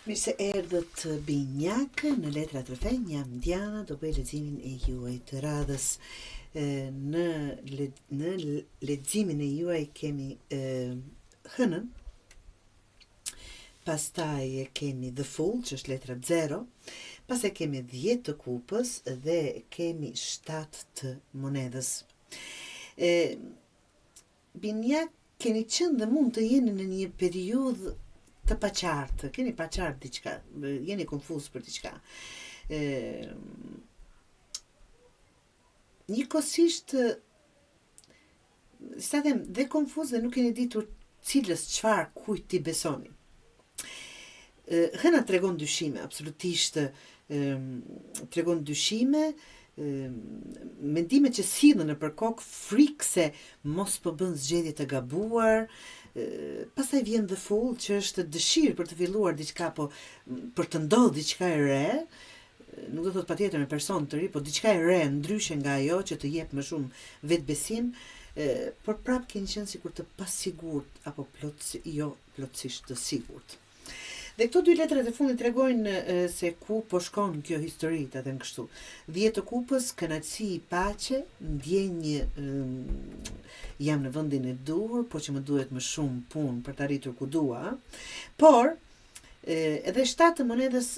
Mirë se erdhët Binjak në Letrat Rrëfej, jam Diana, do bëj leximin e juaj të radhës. Në leximin e juaj kemi hënën, pastaj kemi The Fool, që është letra 0, pastaj kemi 10 të kupës dhe kemi 7 të monedhës. Binjak keni qenë dhe mund të jeni në një periudhë të paqartë, keni paqartë diçka, jeni konfuz për diçka. Njëkohësisht, sa them, dhe konfuz dhe nuk keni ditur cilës çfarë kujt ti besoni. Hëna tregon dyshime, absolutisht tregon dyshime, mendime që sillen nëpër kokë, frikë se mos po bën zgjedhje të gabuar. Pastaj vjen The Fool, që është dëshirë për të filluar diçka, po për të ndodhur diçka e re, nuk do thot patjetër me person të ri, po diçka e re ndryshe nga ajo që të jep më shumë vetbesim, por prapë keni qenë sikur të pasigurt apo plotësisht të sigurt. Dhe këto dy letrat e fundit tregojnë se ku po shkon kjo histori, ta them kështu. 10 të kupës, kënaqësi, paqe, ndjenjë jam në vendin e duhur, po që më duhet më shumë punë për të arritur ku dua. Por edhe 7 të monedhës,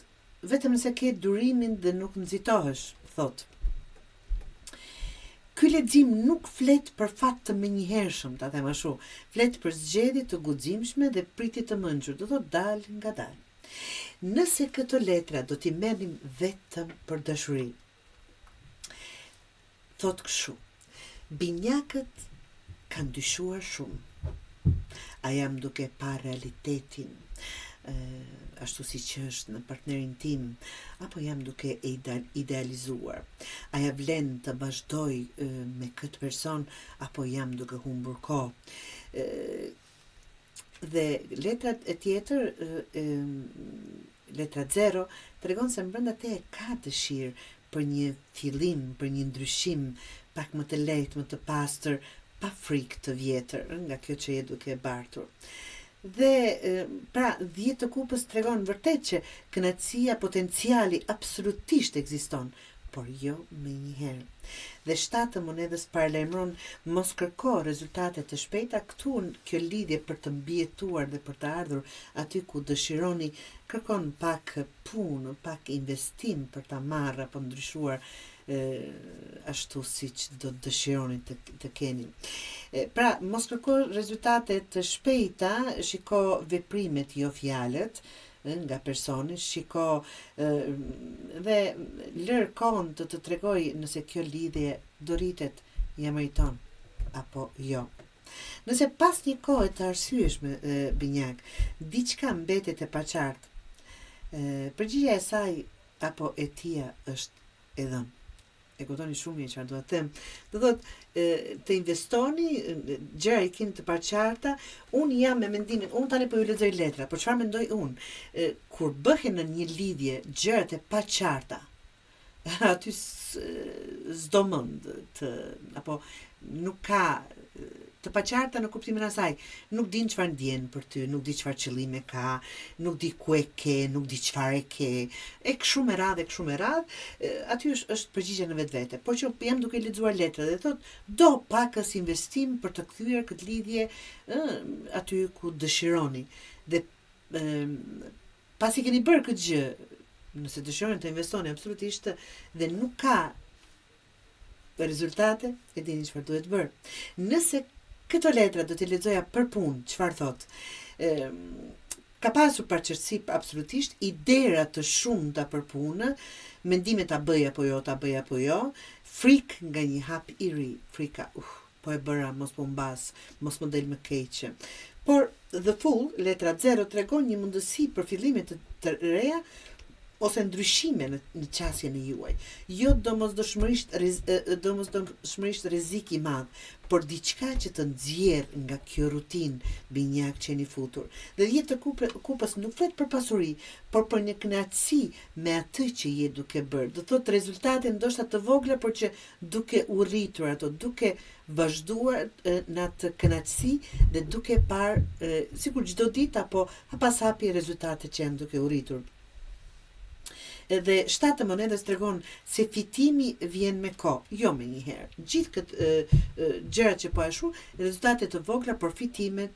vetëm nëse ke durimin dhe nuk nxitohesh, thot. Ky lexim nuk flet për fat të menjëhershëm, ta them ashtu, flet për zgjedhje të guximshme dhe pritje të mençur, do thot dal nga dal. Nëse këto letra do t'i merrim vetëm për dashuri, thot kështu: binjakët kanë dyshuar shumë. A jam duke pa realitetin, ashtu si që është në partnerin tim, apo jam duke idealizuar? A ja vlen të vazhdoj me këtë person, apo jam duke humbur kohë? Dhe letrat e tjetër, letra 0, tregon se brenda te ka dëshirë për një fillim, për një ndryshim pak më të lehtë, më të pastër, pa frikë të vjetër, nga kjo që je duke bartur. Dhe pra 10 të kupës tregon vërtet që kënaqësia, potenciali absolutisht ekziston, por jo me njëherë. Dhe 7 të monedhës paralajmëron mos kërko rezultate të shpejta. Këtu kjo lidhje për të mbijetuar dhe për të ardhur aty ku dëshironi kërkon pak punë, pak investim për ta marrë apo ndryshuar ashtu siç do të dëshironi të keni. Pra, mos kërko rezultate të shpejta, shiko veprimet, jo fjalët nga personi, shiko dhe lër kohën të tregoj nëse kjo lidhje do rritet, ja meriton apo jo. Nëse pas një kohe të arsyeshme, binjak, diçka mbetet e paqartë, përgjigjja e saj apo e tia është e dhënë. E kuptoni shumë mirë çfarë do të them. Do thotë të investoni, gjëra i keni të paqarta. Unë jam me mendimin, unë tani po ju lexoj letra, por çfarë mendoj unë? Kur bëhen në një lidhje gjërat e paqarta, aty s'do mend apo nuk ka të paqarta në kuptimin asaj, nuk din çfarë ndjen për ty, nuk di çfarë qëllime ka, nuk di ku e ke, nuk di çfarë e ke, e kështu me radhë, aty është përgjigje në vetvete. Por që jam duke lexuar letrat dhe thot, do pakës investim për të kthyer këtë lidhje aty ku dëshironi. Dhe pasi keni bërë këtë gjë, nëse dëshironi të investoni absolutisht dhe nuk ka rezultate, e dini çfarë duhet bërë. Nëse këto letra do t'i lexoja për punë, çfarë thot? Ka pasur paqërtësi absolutisht, idera të shumta për punë, mendime ta bëj apo jo, frikë nga një hap i ri, frika, po e bëra, mos po mbas, mos më del më keq. Por The Fool, letra 0, tregon një mundësi për fillime të reja, ose ndryshime në qasjen e juaj. Jo domosdoshmërisht rrezik i madh, por diçka që të nxjerr nga kjo rutinë binjak që jeni futur. Dhe jetë të kupës nuk flet për pasuri, por për një kënaqësi me atë që je duke bërë. Do thotë rezultate ndoshta të vogla, por që duke u rritur ato, duke vazhduar në atë kënaqësi dhe duke parë sikur çdo ditë apo pas hapi rezultate që janë duke u rritur. Dhe shtatë monedës tregon se fitimi vjen me kohë, jo me njëherë. Gjithë këtë gjërat që po ashu, rezultate të vogla, por fitimet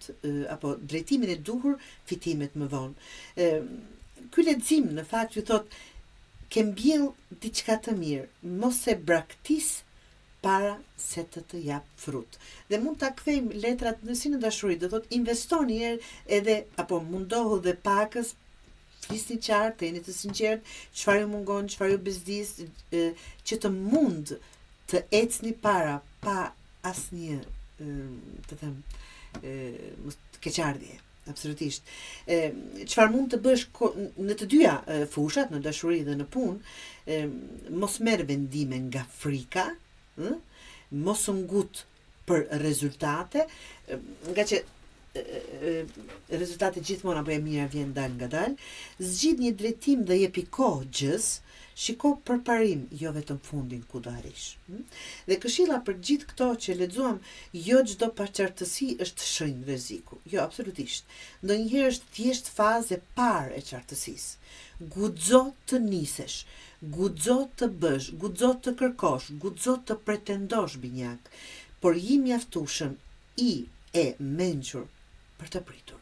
apo drejtimin e duhur, fitimet më vonë. Ky lexim në fakt ju thot ke mbjell diçka të mirë, mos e braktis para se të jap frut. Dhe mund ta kthejmë letrat si në dashuri, do thot investoni edhe apo mundohu dhe pakës, flisni qartë, jeni të sinqert, çfarë ju mungon, çfarë ju bezdis, që të mund të ecni para pa asnjë, të them, keqardhje. Absolutisht. Çfarë mund të bësh në të dyja fushat, në dashuri dhe në punë, mos merr vendime nga frika, mos u ngut për rezultate, nga që rezultate gjithmonë apo e mira vjen dal nga dal. Zgjidh një drejtim dhe jepi kohë gjës, shiko përparim, jo vetëm fundin ku do arrish. Dhe këshilla për gjithë këto që lexuam, jo çdo paqartësi është shenjë rreziku. Jo, absolutisht. Ndonjëherë është thjesht fazë e parë e qartësisë. Guxo të nisesh, guxo të bësh, guxo të kërkosh, guxo të pretendosh binjak, por i mjaftueshëm i e mençur për të pritur.